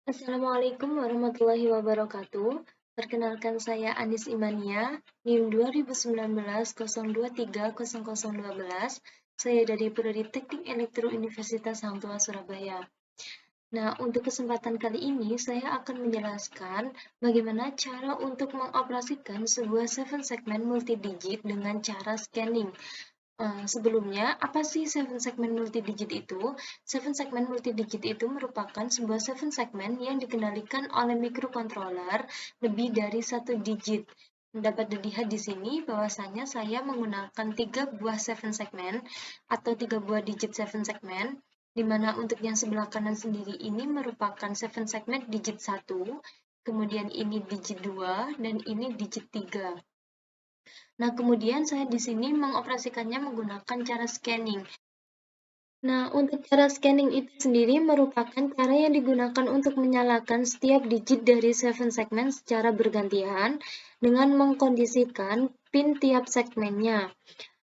Assalamualaikum warahmatullahi wabarakatuh. Perkenalkan saya Anis Imania, NIM 2019 02300012. Saya dari Prodi Teknik Elektro Universitas Hang Tuah Surabaya. Nah, untuk kesempatan kali ini saya akan menjelaskan bagaimana cara untuk mengoperasikan sebuah 7 segment multi-digit dengan cara scanning. Sebelumnya, apa sih 7 segment multi-digit itu? 7 segment multi-digit itu merupakan sebuah 7 segment yang dikendalikan oleh microcontroller lebih dari 1 digit. Dapat dilihat di sini bahwasanya saya menggunakan 3 buah 7 segment atau 3 buah digit 7 segment, di mana untuk yang sebelah kanan sendiri ini merupakan 7 segment digit 1, kemudian ini digit 2, dan ini digit 3. Nah, kemudian saya di sini mengoperasikannya menggunakan cara scanning. Nah, untuk cara scanning itu sendiri merupakan cara yang digunakan untuk menyalakan setiap digit dari 7 segmen secara bergantian dengan mengkondisikan pin tiap segmennya.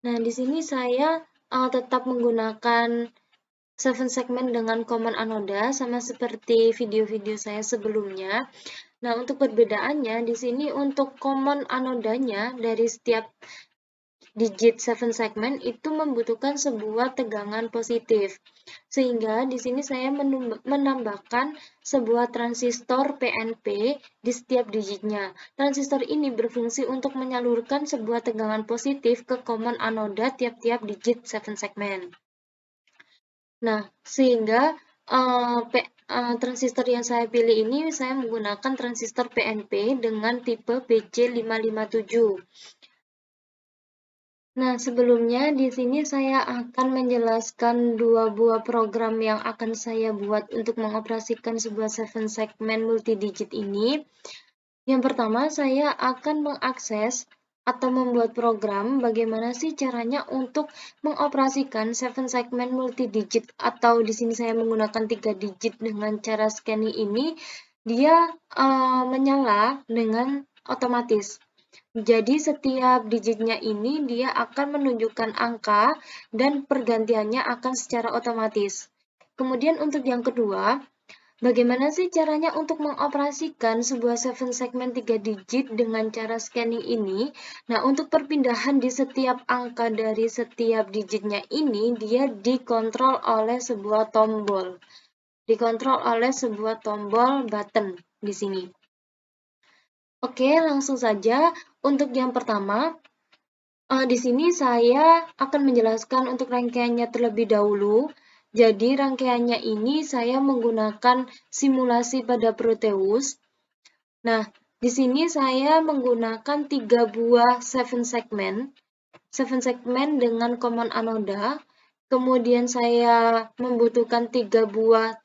Nah, di sini saya tetap menggunakan 7 segmen dengan common anoda sama seperti video-video saya sebelumnya. Nah, untuk perbedaannya di sini untuk common anodanya dari setiap digit 7 segmen itu membutuhkan sebuah tegangan positif. Sehingga di sini saya menambahkan sebuah transistor PNP di setiap digitnya. Transistor ini berfungsi untuk menyalurkan sebuah tegangan positif ke common anoda tiap-tiap digit 7 segmen. Nah, sehingga transistor yang saya pilih ini saya menggunakan transistor PNP dengan tipe BC557. Nah, sebelumnya di sini saya akan menjelaskan dua buah program yang akan saya buat untuk mengoperasikan sebuah 7 segment multi-digit ini. Yang pertama, saya akan mengakses atau membuat program bagaimana sih caranya untuk mengoperasikan 7 segment multi-digit atau di sini saya menggunakan 3 digit dengan cara scanning ini, dia menyala dengan otomatis. Jadi setiap digitnya ini dia akan menunjukkan angka dan pergantiannya akan secara otomatis. Kemudian untuk yang kedua, bagaimana sih caranya untuk mengoperasikan sebuah 7 segment 3 digit dengan cara scanning ini? Nah, untuk perpindahan di setiap angka dari setiap digitnya ini, dia dikontrol oleh sebuah tombol. Dikontrol oleh sebuah tombol button di sini. Oke, langsung saja. Untuk yang pertama, di sini saya akan menjelaskan untuk rangkaiannya terlebih dahulu. Jadi, rangkaiannya ini saya menggunakan simulasi pada Proteus. Nah, di sini saya menggunakan 3 buah 7 segmen. 7 segmen dengan common anoda. Kemudian saya membutuhkan 3 buah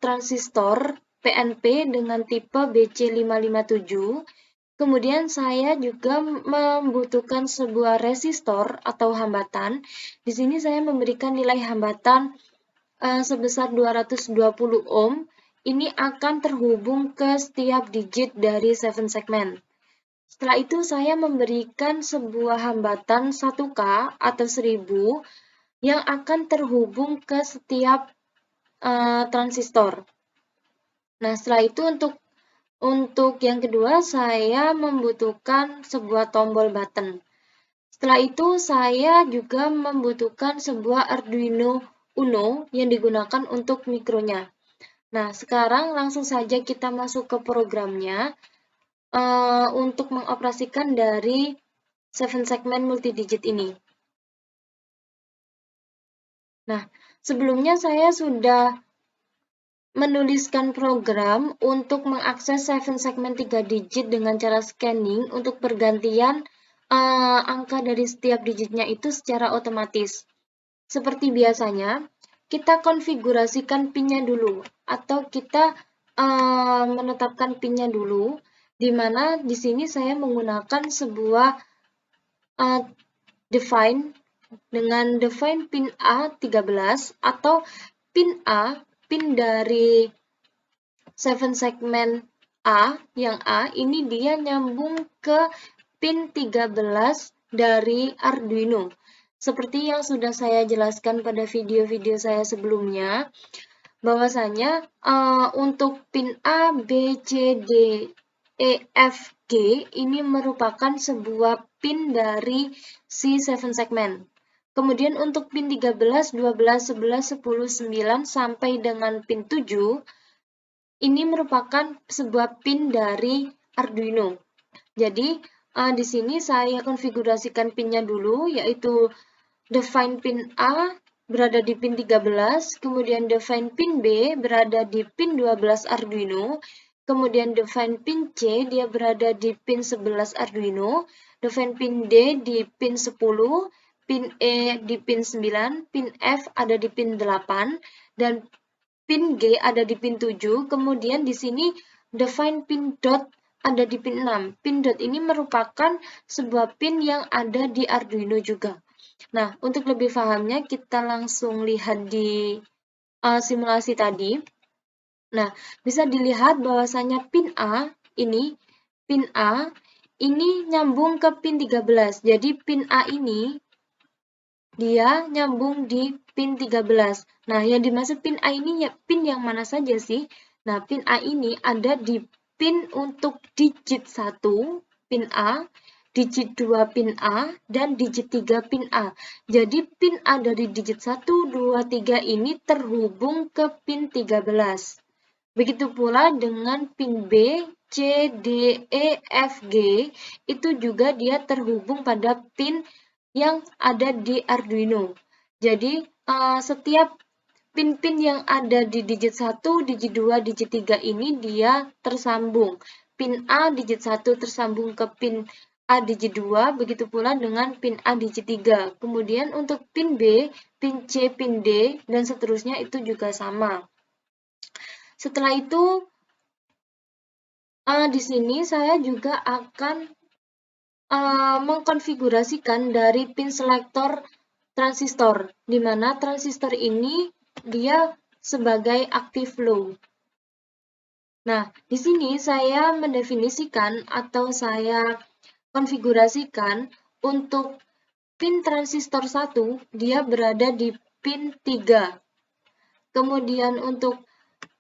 transistor PNP dengan tipe BC557. Kemudian saya juga membutuhkan sebuah resistor atau hambatan. Di sini saya memberikan nilai hambatan sebesar 220 ohm. Ini akan terhubung ke setiap digit dari 7 segmen. Setelah itu saya memberikan sebuah hambatan 1K atau 1000 yang akan terhubung ke setiap transistor. Nah, setelah itu untuk yang kedua, saya membutuhkan sebuah tombol button. Setelah itu, saya juga membutuhkan sebuah Arduino Uno yang digunakan untuk mikronya. Nah, sekarang langsung saja kita masuk ke programnya untuk mengoperasikan dari 7 segment multi-digit ini. Nah, sebelumnya saya sudah menuliskan program untuk mengakses 7 segmen 3 digit dengan cara scanning untuk pergantian angka dari setiap digitnya itu secara otomatis. Seperti biasanya, kita konfigurasikan pinnya dulu atau kita menetapkan pinnya dulu, di mana di sini saya menggunakan sebuah define dengan define pin A13 atau pin A, pin dari 7 segmen A, yang A ini dia nyambung ke pin 13 dari Arduino. Seperti yang sudah saya jelaskan pada video-video saya sebelumnya, bahwasanya untuk pin A, B, C, D, E, F, G ini merupakan sebuah pin dari si 7 segmen. Kemudian untuk pin 13, 12, 11, 10, 9 sampai dengan pin 7 ini merupakan sebuah pin dari Arduino. Jadi di sini saya konfigurasikan pinnya dulu, yaitu define pin A berada di pin 13, kemudian define pin B berada di pin 12 Arduino, kemudian define pin C dia berada di pin 11 Arduino, define pin D di pin 10, pin E di pin 9, pin F ada di pin 8, dan pin G ada di pin 7, kemudian di sini define pin dot ada di pin 6. Pin dot ini merupakan sebuah pin yang ada di Arduino juga. Nah, untuk lebih pahamnya kita langsung lihat di simulasi tadi. Nah, bisa dilihat bahwasanya pin A ini nyambung ke pin 13. Jadi pin A ini dia nyambung di pin 13. Nah, yang dimaksud pin A ini ya pin yang mana saja sih? Nah, pin A ini ada di pin untuk digit 1, pin A, digit 2 pin A, dan digit 3 pin A. Jadi pin A dari digit 1, 2, 3 ini terhubung ke pin 13. Begitu pula dengan pin B, C, D, E, F, G, itu juga dia terhubung pada pin yang ada di Arduino. Jadi, setiap pin-pin yang ada di digit 1, digit 2, digit 3 ini dia tersambung. Pin A digit 1 tersambung ke pin A digit 2, begitu pula dengan pin A digit 3. Kemudian untuk pin B, pin C, pin D, dan seterusnya itu juga sama. Setelah itu, di sini saya juga akan mengkonfigurasikan dari pin selektor transistor, di mana transistor ini dia sebagai active low. Nah, di sini saya mendefinisikan atau saya konfigurasikan untuk pin transistor 1, dia berada di pin 3. Kemudian untuk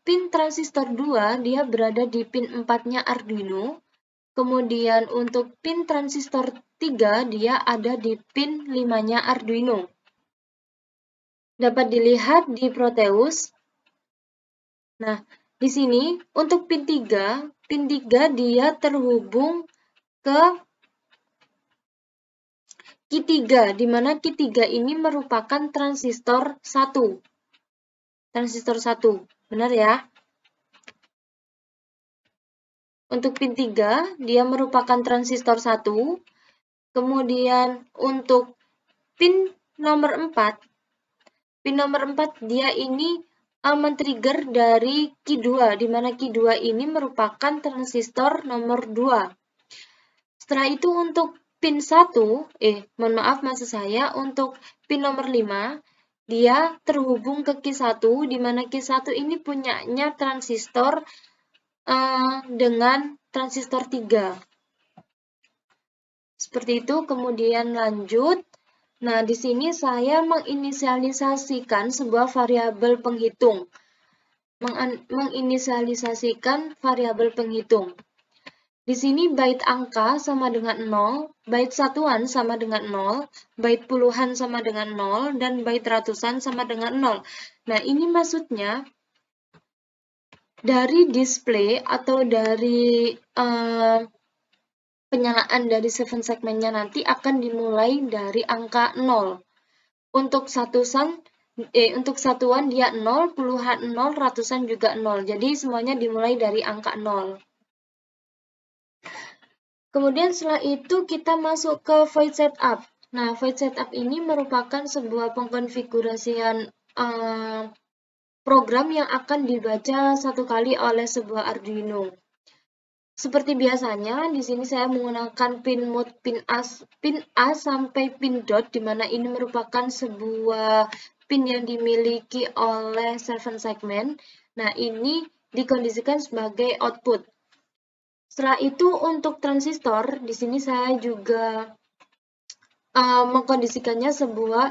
pin transistor 2, dia berada di pin 4-nya Arduino. Kemudian untuk pin transistor 3, dia ada di pin 5-nya Arduino. Dapat dilihat di Proteus. Nah, di sini untuk pin 3 dia terhubung ke Q3, di mana Q3 ini merupakan transistor 1. Transistor 1, benar ya? Untuk pin 3, dia merupakan transistor 1. Kemudian untuk pin nomor 4, dia ini men-trigger dari Q2, di mana Q2 ini merupakan transistor nomor 2. Setelah itu untuk pin 1, maksud saya untuk pin nomor 5, dia terhubung ke Q1, di mana Q1 ini punyanya transistor dengan transistor 3. Seperti itu, kemudian lanjut. Nah, di sini saya menginisialisasikan sebuah variabel penghitung. Menginisialisasikan variabel penghitung. Di sini bait angka sama dengan 0, bait satuan sama dengan 0, bait puluhan sama dengan 0, dan bait ratusan sama dengan 0. Nah, ini maksudnya dari display atau dari penyalaan dari 7 segmennya nanti akan dimulai dari angka 0. Untuk satuan dia 0, puluhan 0, ratusan juga 0. Jadi semuanya dimulai dari angka 0. Kemudian setelah itu kita masuk ke void setup. Nah, void setup ini merupakan sebuah pengkonfigurasian program yang akan dibaca satu kali oleh sebuah Arduino. Seperti biasanya, di sini saya menggunakan pin mode pin A sampai pin dot, di mana ini merupakan sebuah pin yang dimiliki oleh 7 segmen. Nah, ini dikondisikan sebagai output. Setelah itu untuk transistor, di sini saya juga mengkondisikannya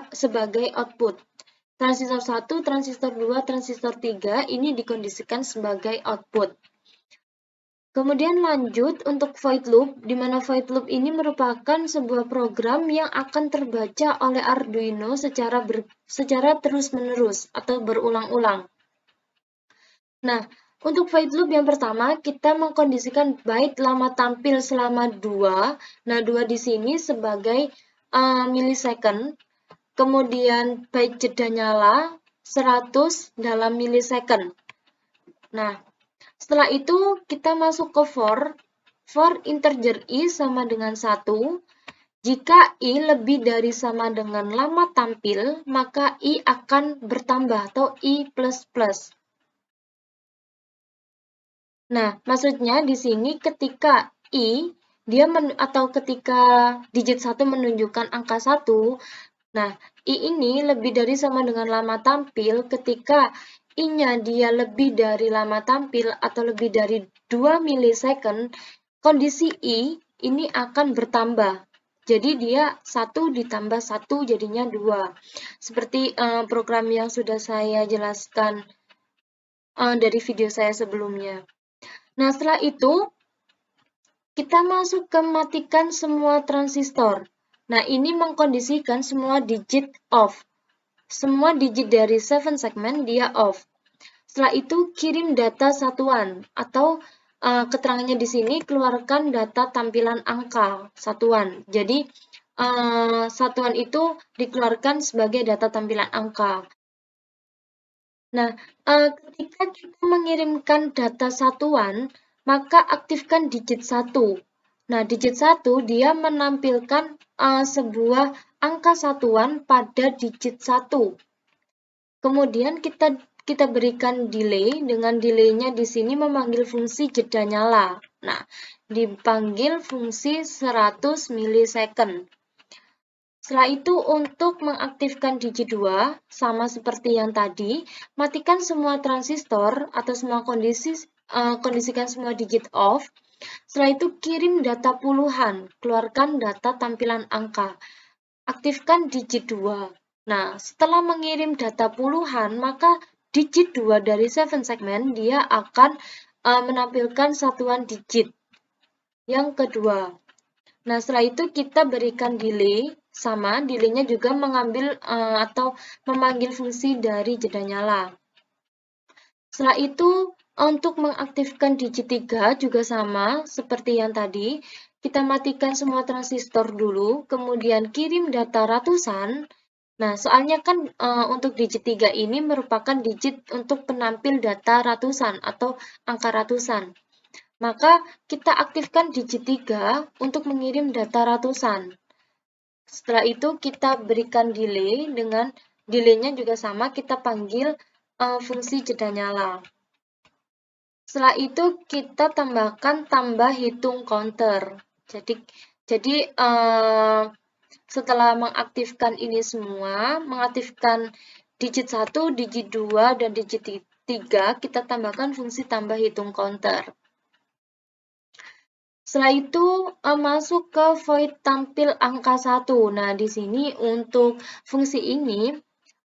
sebagai output. Transistor 1, transistor 2, transistor 3 ini dikondisikan sebagai output. Kemudian lanjut untuk void loop, di mana void loop ini merupakan sebuah program yang akan terbaca oleh Arduino secara terus-menerus atau berulang-ulang. Nah, untuk void loop yang pertama, kita mengkondisikan byte lama tampil selama 2. Nah, 2 di sini sebagai millisecond. Kemudian byte jeda nyala 100 dalam millisecond. Nah, setelah itu kita masuk ke for integer i sama dengan 1. Jika i lebih dari sama dengan lama tampil, maka i akan bertambah atau i++. Nah, maksudnya di sini ketika i atau ketika digit 1 menunjukkan angka 1, nah, i ini lebih dari sama dengan lama tampil ketika i-nya dia lebih dari lama tampil atau lebih dari 2 millisecond, kondisi i ini akan bertambah. Jadi dia 1 ditambah 1 jadinya 2. Seperti program yang sudah saya jelaskan dari video saya sebelumnya. Nah, setelah itu kita masuk ke matikan semua transistor. Nah, ini mengkondisikan semua digit off. Semua digit dari 7 segmen dia off. Setelah itu kirim data satuan atau keterangannya di sini keluarkan data tampilan angka satuan. Jadi satuan itu dikeluarkan sebagai data tampilan angka. Nah, ketika kita mengirimkan data satuan, maka aktifkan digit 1. Nah, digit 1 dia menampilkan sebuah angka satuan pada digit 1. Kemudian kita berikan delay, dengan delaynya di sini memanggil fungsi jeda nyala. Nah, dipanggil fungsi 100 millisecond. Setelah itu untuk mengaktifkan digit 2, sama seperti yang tadi, matikan semua transistor atau semua kondisikan semua digit off. Setelah itu kirim data puluhan, keluarkan data tampilan angka. Aktifkan digit 2. Nah, setelah mengirim data puluhan, maka digit 2 dari 7 segmen dia akan menampilkan satuan digit. Yang kedua. Nah, setelah itu kita berikan delay, sama delaynya juga mengambil atau memanggil fungsi dari jeda nyala. Setelah itu, untuk mengaktifkan digit 3 juga sama seperti yang tadi. Kita matikan semua transistor dulu, kemudian kirim data ratusan. Nah, soalnya kan untuk digit 3 ini merupakan digit untuk penampil data ratusan atau angka ratusan. Maka kita aktifkan digit 3 untuk mengirim data ratusan. Setelah itu kita berikan delay, dengan delaynya juga sama, kita panggil fungsi jeda nyala. Setelah itu kita tambahkan tambah hitung counter. Jadi setelah mengaktifkan ini semua, mengaktifkan digit 1, digit 2, dan digit 3, kita tambahkan fungsi tambah hitung counter. Setelah itu masuk ke void tampil angka 1. Nah, di sini untuk fungsi ini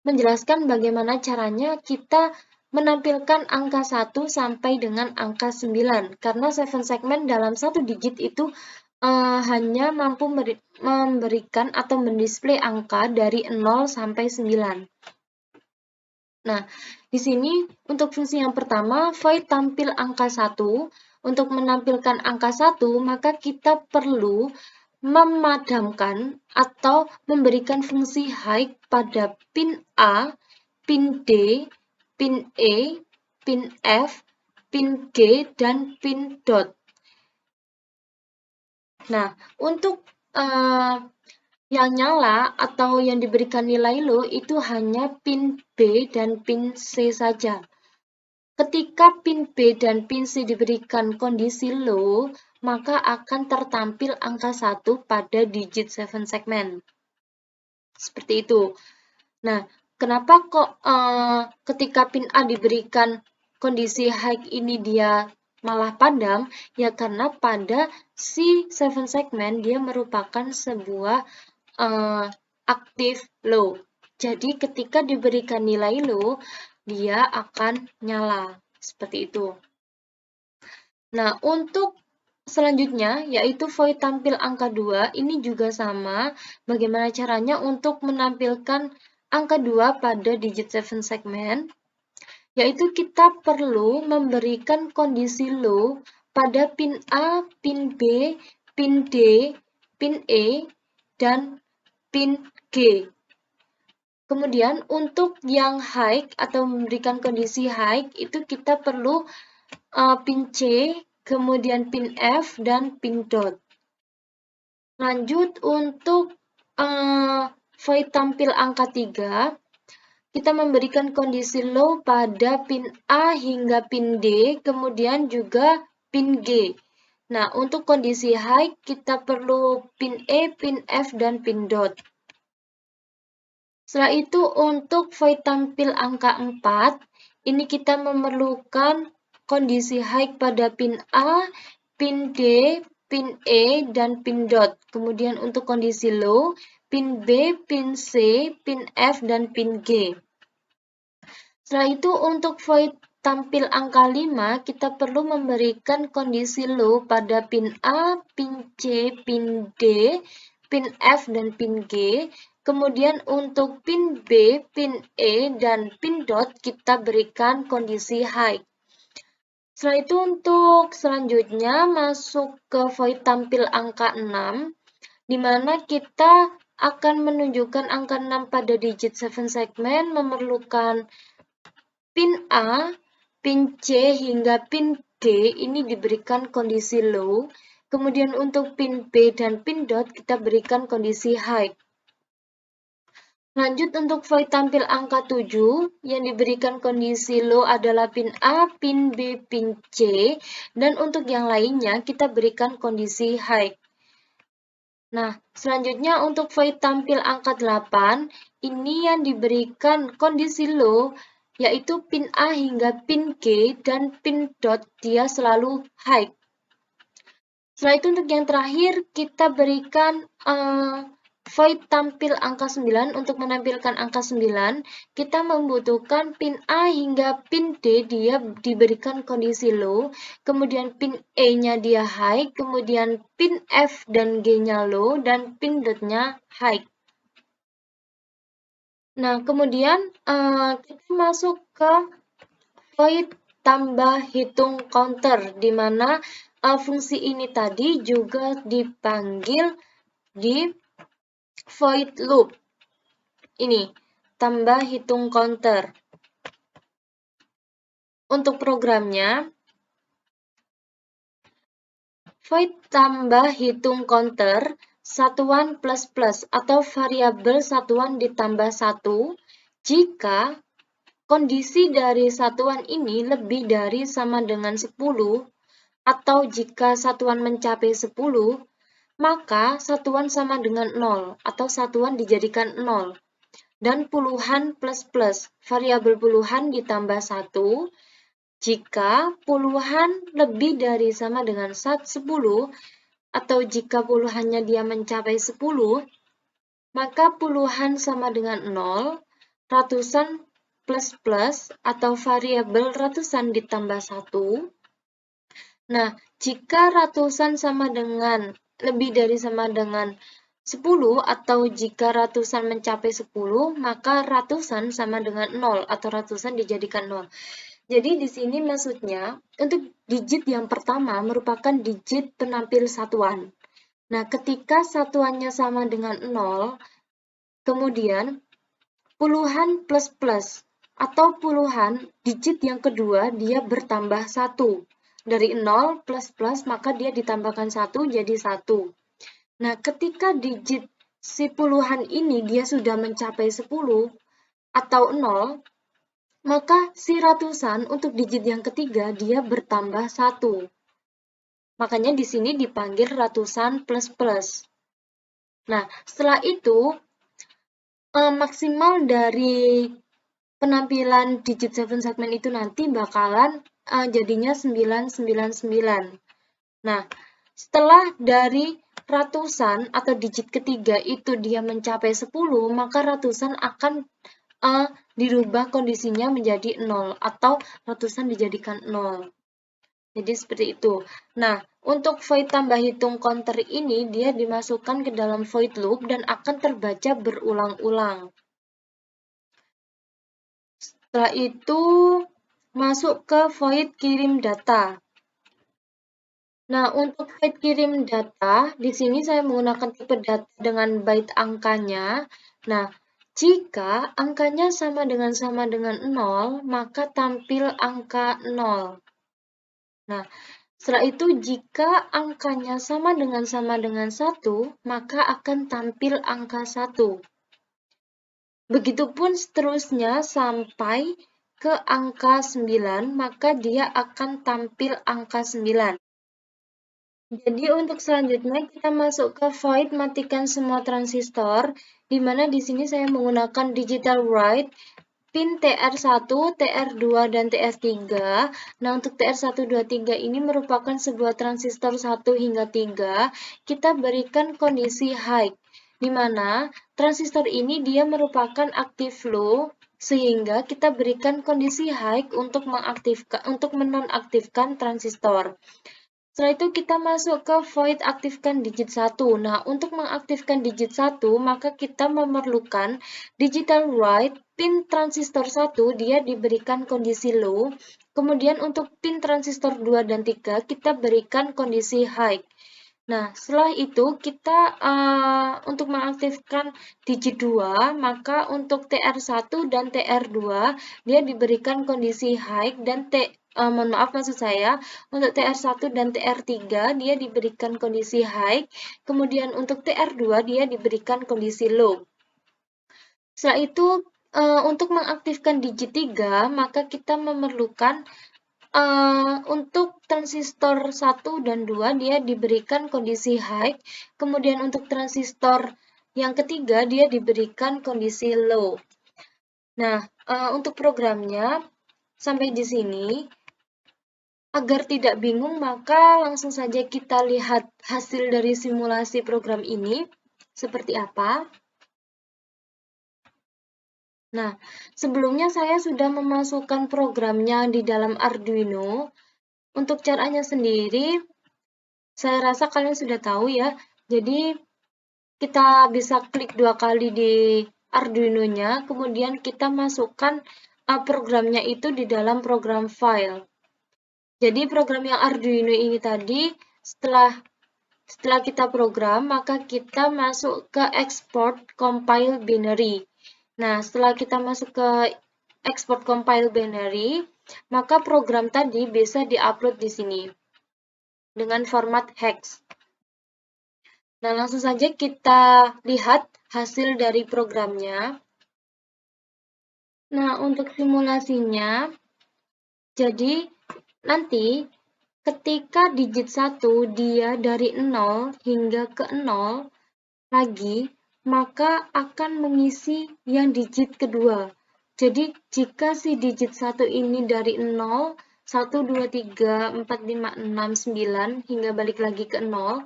menjelaskan bagaimana caranya kita menampilkan angka 1 sampai dengan angka 9. Karena 7 segmen dalam satu digit itu hanya mampu memberikan atau mendisplay angka dari 0 sampai 9. Nah, di sini untuk fungsi yang pertama, void tampil angka 1. Untuk menampilkan angka 1, maka kita perlu memadamkan atau memberikan fungsi high pada pin A, pin D, pin E, pin F, pin G, dan pin dot. Nah, untuk yang nyala atau yang diberikan nilai low itu hanya pin B dan pin C saja. Ketika pin B dan pin C diberikan kondisi low, maka akan tertampil angka 1 pada digit 7 segmen. Seperti itu. Nah, kenapa kok ketika pin A diberikan kondisi high ini dia malah padam? Ya karena pada si 7 segmen dia merupakan sebuah active low. Jadi ketika diberikan nilai low, dia akan nyala. Seperti itu. Nah, untuk selanjutnya, yaitu void tampil angka 2, ini juga sama. Bagaimana caranya untuk menampilkan angka 2 pada digit 7 segmen? Yaitu kita perlu memberikan kondisi low pada pin A, pin B, pin D, pin E, dan pin G. Kemudian untuk yang high atau memberikan kondisi high, itu kita perlu pin C, kemudian pin F, dan pin dot. Lanjut untuk void tampil angka 3, kita memberikan kondisi low pada pin A hingga pin D, kemudian juga pin G. Nah, untuk kondisi high, kita perlu pin E, pin F, dan pin dot. Setelah itu, untuk void tampil angka 4, ini kita memerlukan kondisi high pada pin A, pin D, pin E, dan pin dot. Kemudian untuk kondisi low, pin B, pin C, pin F, dan pin G. Setelah itu, untuk void tampil angka 5, kita perlu memberikan kondisi low pada pin A, pin C, pin D, pin F, dan pin G. Kemudian untuk pin B, pin E, dan pin dot kita berikan kondisi high. Setelah itu untuk selanjutnya masuk ke void tampil angka 6, di mana kita akan menunjukkan angka 6 pada digit 7 segmen memerlukan pin A, pin C, hingga pin D ini diberikan kondisi low. Kemudian untuk pin B dan pin dot kita berikan kondisi high. Lanjut untuk void tampil angka 7, yang diberikan kondisi low adalah pin A, pin B, pin C, dan untuk yang lainnya kita berikan kondisi high. Nah, selanjutnya untuk void tampil angka 8, ini yang diberikan kondisi low, yaitu pin A hingga pin G, dan pin dot dia selalu high. Setelah itu untuk yang terakhir, kita berikan void tampil angka 9. Untuk menampilkan angka 9, kita membutuhkan pin A hingga pin D dia diberikan kondisi low, kemudian pin E-nya dia high, kemudian pin F dan G-nya low, dan pin dot-nya high. Nah, kemudian kita masuk ke void tambah hitung counter, di mana fungsi ini tadi juga dipanggil di void loop. Ini, tambah hitung counter. Untuk programnya, void tambah hitung counter satuan plus plus atau variabel satuan ditambah 1 jika kondisi dari satuan ini lebih dari sama dengan 10 atau jika satuan mencapai 10, maka satuan sama dengan 0 atau satuan dijadikan 0. Dan puluhan plus plus, variabel puluhan ditambah 1, jika puluhan lebih dari sama dengan 10, atau jika puluhannya dia mencapai 10, maka puluhan sama dengan 0, ratusan plus plus, atau variabel ratusan ditambah 1. Nah, jika ratusan sama dengan lebih dari sama dengan 10 atau jika ratusan mencapai 10, maka ratusan sama dengan 0 atau ratusan dijadikan 0. Jadi di sini maksudnya untuk digit yang pertama merupakan digit penampil satuan. Nah, ketika satuannya sama dengan 0, kemudian puluhan plus plus atau puluhan digit yang kedua dia bertambah 1. Dari 0 plus plus maka dia ditambahkan 1 jadi 1. Nah, ketika digit si puluhan ini dia sudah mencapai 10 atau 0, maka si ratusan untuk digit yang ketiga dia bertambah 1. Makanya di sini dipanggil ratusan plus plus. Nah, setelah itu maksimal dari penampilan digit 7 segmen itu nanti bakalan jadinya 999. Nah, setelah dari ratusan atau digit ketiga itu dia mencapai 10, maka ratusan akan dirubah kondisinya menjadi 0 atau ratusan dijadikan 0. Jadi seperti itu. Nah, untuk void tambah hitung counter ini dia dimasukkan ke dalam void loop dan akan terbaca berulang-ulang. Setelah itu masuk ke void kirim data. Nah, untuk void kirim data, di sini saya menggunakan tipe data dengan byte angkanya. Nah, jika angkanya sama dengan 0, maka tampil angka 0. Nah, setelah itu jika angkanya sama dengan 1, maka akan tampil angka 1. Begitupun seterusnya sampai ke angka 9, maka dia akan tampil angka 9. Jadi untuk selanjutnya kita masuk ke void matikan semua transistor, di mana di sini saya menggunakan digital write pin TR1, TR2, dan TR3. Nah, untuk TR1, 2, 3 ini merupakan sebuah transistor 1 hingga 3. Kita berikan kondisi high, di mana transistor ini dia merupakan active low, sehingga kita berikan kondisi high untuk menonaktifkan transistor. Setelah itu kita masuk ke void aktifkan digit 1. Nah, untuk mengaktifkan digit 1, maka kita memerlukan digital write pin transistor 1, dia diberikan kondisi low. Kemudian untuk pin transistor 2 dan 3, kita berikan kondisi high. Nah, setelah itu kita untuk mengaktifkan digit 2, maka untuk TR1 dan TR2 dia diberikan kondisi high dan maksud saya untuk TR1 dan TR3 dia diberikan kondisi high, kemudian untuk TR2 dia diberikan kondisi low. Setelah itu untuk mengaktifkan digit 3, maka kita memerlukan untuk transistor 1 dan 2 dia diberikan kondisi high, kemudian untuk transistor yang ketiga dia diberikan kondisi low. Nah, untuk programnya sampai di sini. Agar tidak bingung, maka langsung saja kita lihat hasil dari simulasi program ini seperti apa. Nah, sebelumnya saya sudah memasukkan programnya di dalam Arduino. Untuk caranya sendiri, saya rasa kalian sudah tahu ya. Jadi, kita bisa klik 2 kali di Arduino-nya, kemudian kita masukkan programnya itu di dalam program file. Jadi, program yang Arduino ini tadi, setelah kita program, maka kita masuk ke export compile binary. Nah, setelah kita masuk ke export compile binary, maka program tadi bisa diupload di sini dengan format hex. Nah, langsung saja kita lihat hasil dari programnya. Nah, untuk simulasinya, jadi nanti ketika digit 1 dia dari 0 hingga ke 0 lagi, maka akan mengisi yang digit kedua. Jadi, jika si digit 1 ini dari 0, 1, 2, 3, 4, 5, 6, 9, hingga balik lagi ke 0,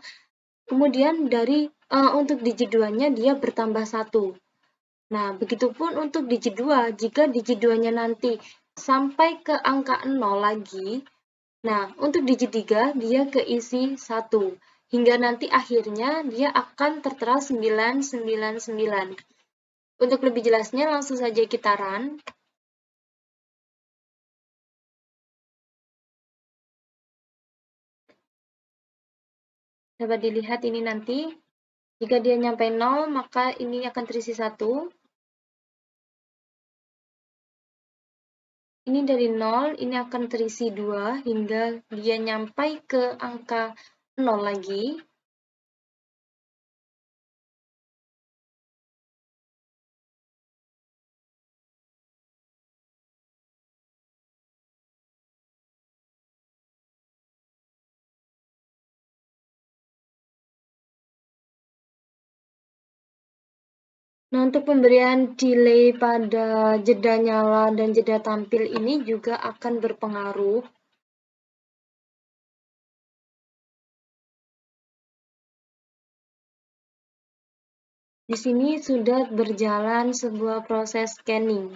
kemudian dari untuk digit 2-nya dia bertambah 1. Nah, begitupun untuk digit 2, jika digit 2-nya nanti sampai ke angka 0 lagi, nah, untuk digit 3 dia keisi 1. Hingga nanti akhirnya dia akan tertera 999. Untuk lebih jelasnya langsung saja kita run. Dapat dilihat ini nanti, jika dia nyampe 0, maka ini akan terisi 1. Ini dari 0, ini akan terisi 2, hingga dia nyampe ke angka 0 lagi. Nah, untuk pemberian delay pada jeda nyala dan jeda tampil ini juga akan berpengaruh. Di sini sudah berjalan sebuah proses scanning.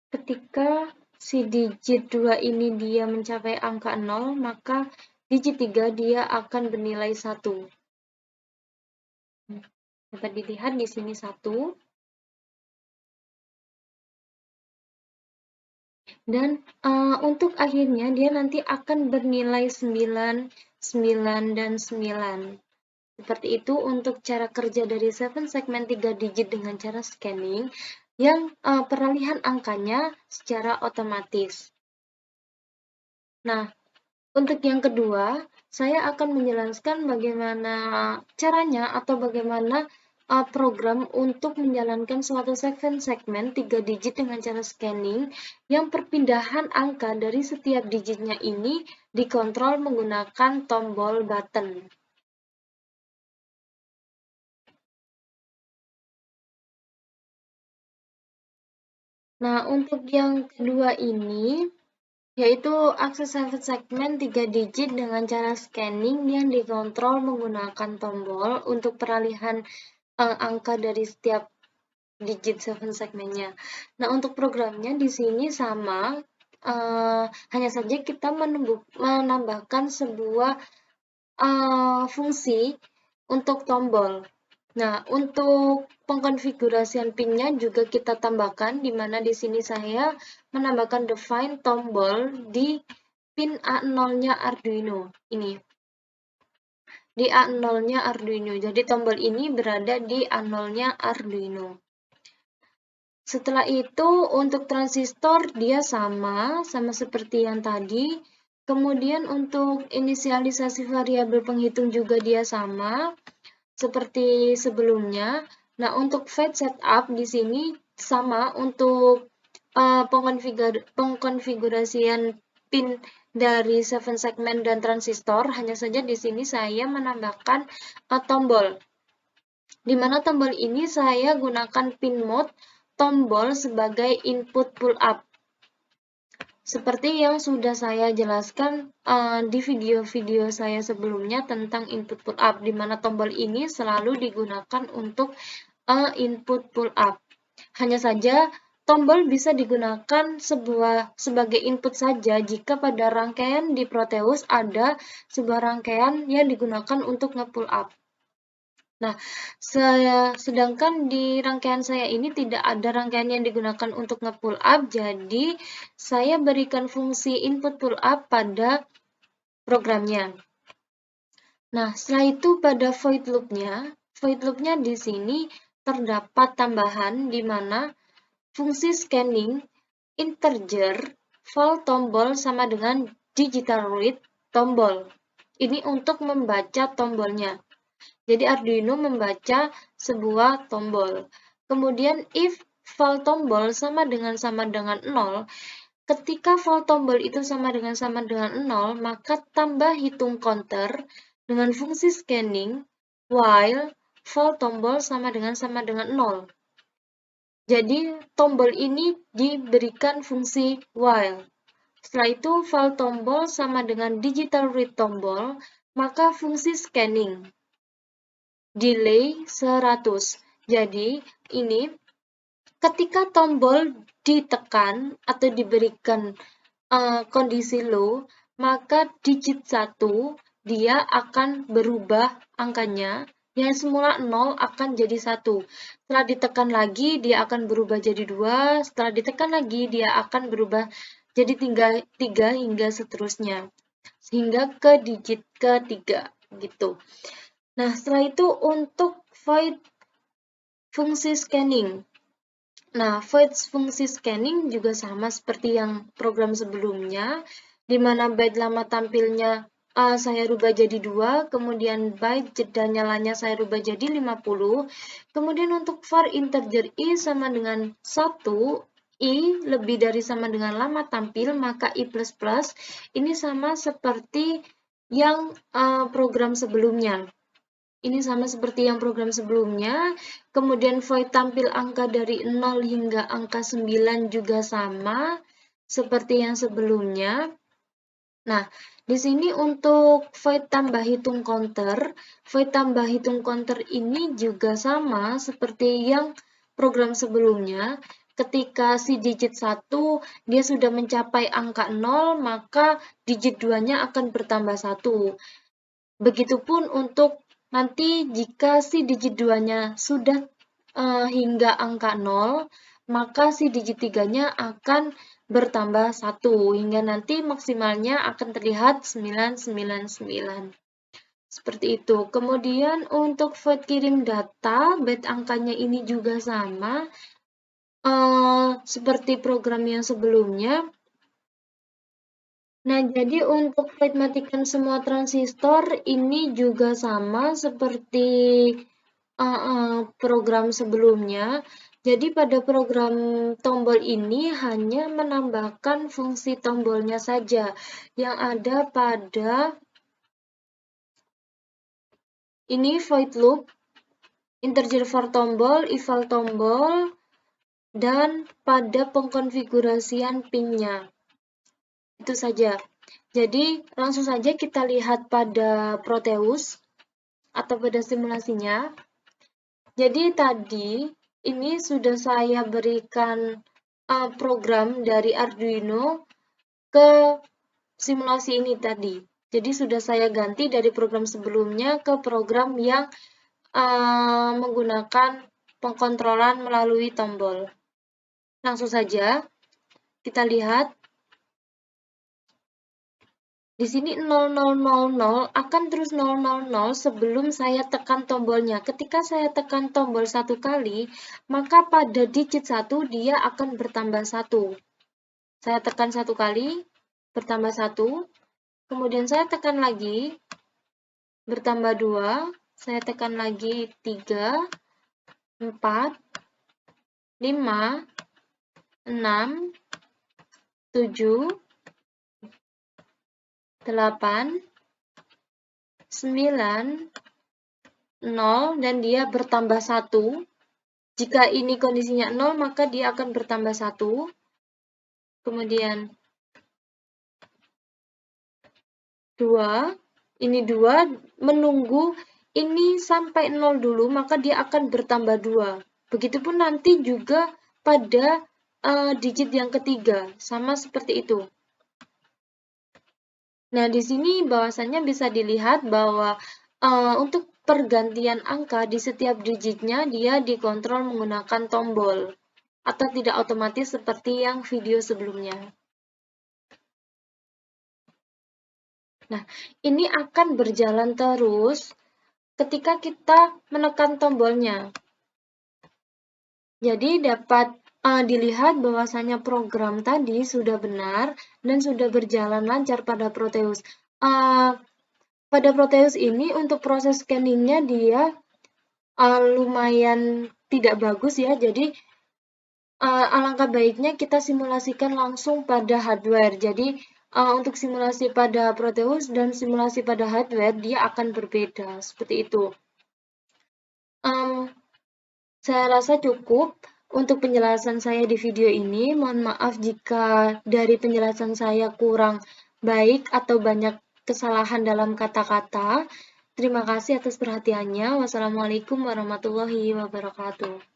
Ketika si digit 2 ini dia mencapai angka 0, maka digit 3 dia akan bernilai 1. Dapat dilihat di sini 1. Dan untuk akhirnya dia nanti akan bernilai 9, 9, dan 9. Seperti itu untuk cara kerja dari 7 segmen 3 digit dengan cara scanning yang peralihan angkanya secara otomatis. Nah, untuk yang kedua, saya akan menjelaskan bagaimana caranya atau bagaimana program untuk menjalankan suatu segmen 3 digit dengan cara scanning yang perpindahan angka dari setiap digitnya ini dikontrol menggunakan tombol button. Nah, untuk yang kedua ini, yaitu akses 7 segmen 3 digit dengan cara scanning yang dikontrol menggunakan tombol untuk peralihan angka dari setiap digit 7 segmennya. Nah, untuk programnya di sini sama, hanya saja kita menambahkan sebuah fungsi untuk tombol. Nah, untuk pengkonfigurasian pinnya juga kita tambahkan, di mana di sini saya menambahkan define tombol di pin A0-nya Arduino. Ini. Di A0-nya Arduino. Jadi tombol ini berada di A0-nya Arduino. Setelah itu untuk transistor dia sama seperti yang tadi. Kemudian untuk inisialisasi variabel penghitung juga dia sama seperti sebelumnya. Nah, untuk fetch setup di sini sama untuk pengkonfigurasian pin dari 7 segmen dan transistor, hanya saja di sini saya menambahkan tombol. Di mana tombol ini saya gunakan pin mode tombol sebagai input pull up. Seperti yang sudah saya jelaskan di video-video saya sebelumnya tentang input pull up, di mana tombol ini selalu digunakan untuk input pull up. Hanya saja tombol bisa digunakan sebagai input saja jika pada rangkaian di Proteus ada sebuah rangkaian yang digunakan untuk nge-pull up. Nah, sedangkan di rangkaian saya ini tidak ada rangkaian yang digunakan untuk nge-pull up, jadi saya berikan fungsi input pull up pada programnya. Nah, setelah itu pada void loop-nya di sini terdapat tambahan di mana fungsi scanning integer val tombol sama dengan digital read tombol. Ini untuk membaca tombolnya. Jadi Arduino membaca sebuah tombol. Kemudian if val tombol sama dengan 0, ketika val tombol itu sama dengan 0, maka tambah hitung counter dengan fungsi scanning while val tombol sama dengan 0. Jadi tombol ini diberikan fungsi while. Setelah itu val tombol sama dengan digital read tombol, maka fungsi scanning delay 100. Jadi ini ketika tombol ditekan atau diberikan kondisi low, maka digit 1 dia akan berubah angkanya. Yang semula 0 akan jadi 1. Setelah ditekan lagi dia akan berubah jadi 2. Setelah ditekan lagi dia akan berubah jadi 3 hingga seterusnya. Sehingga ke digit ketiga gitu. Nah, setelah itu untuk void fungsi scanning. Nah, void fungsi scanning juga sama seperti yang program sebelumnya, di mana byte lama tampilnya saya rubah jadi 2, kemudian byte jeda nyalanya saya rubah jadi 50, kemudian untuk var integer i sama dengan 1, I lebih dari sama dengan lama tampil, maka I++ ini sama seperti yang program sebelumnya. Ini sama seperti yang program sebelumnya. Kemudian void tampil angka dari 0 hingga angka 9 juga sama seperti yang sebelumnya. Nah, di sini untuk void tambah hitung counter ini juga sama seperti yang program sebelumnya. Ketika si digit 1 dia sudah mencapai angka 0, maka digit 2-nya akan bertambah 1. Begitupun untuk nanti jika si digit 2-nya sudah hingga angka 0, maka si digit 3-nya akan bertambah 1 hingga nanti maksimalnya akan terlihat 999. Seperti itu. Kemudian untuk void kirim data, byte angkanya ini juga sama seperti program yang sebelumnya. Nah, jadi untuk void matikan semua transistor ini juga sama seperti program sebelumnya. Jadi pada program tombol ini hanya menambahkan fungsi tombolnya saja yang ada pada ini void loop, integer for tombol, eval tombol, dan pada pengkonfigurasian pin-nya. Itu saja. Jadi langsung saja kita lihat pada Proteus atau pada simulasinya. Jadi tadi ini sudah saya berikan program dari Arduino ke simulasi ini tadi. Jadi sudah saya ganti dari program sebelumnya ke program yang menggunakan pengkontrolan melalui tombol. Langsung saja kita lihat. Di sini 0000 akan terus 000 sebelum saya tekan tombolnya. Ketika saya tekan tombol satu kali, maka pada digit 1 dia akan bertambah 1. Saya tekan satu kali, bertambah 1. Kemudian saya tekan lagi, bertambah 2. Saya tekan lagi 3, 4, 5, 6, 7, 8, 9, 0, dan dia bertambah 1. Jika ini kondisinya 0, maka dia akan bertambah 1. Kemudian 2, ini 2, menunggu ini sampai 0 dulu, maka dia akan bertambah 2. Begitupun nanti juga pada digit yang ketiga, sama seperti itu. Nah, di sini bahwasannya bisa dilihat bahwa untuk pergantian angka di setiap digitnya dia dikontrol menggunakan tombol atau tidak otomatis seperti yang video sebelumnya. Nah, ini akan berjalan terus ketika kita menekan tombolnya. Jadi dapat dilihat bahwasanya program tadi sudah benar dan sudah berjalan lancar pada Proteus. Pada Proteus ini untuk proses scanningnya dia lumayan tidak bagus ya, jadi alangkah baiknya kita simulasikan langsung pada hardware. Jadi untuk simulasi pada Proteus dan simulasi pada hardware dia akan berbeda, seperti itu. Saya rasa cukup untuk penjelasan saya di video ini. Mohon maaf jika dari penjelasan saya kurang baik atau banyak kesalahan dalam kata-kata. Terima kasih atas perhatiannya. Wassalamualaikum warahmatullahi wabarakatuh.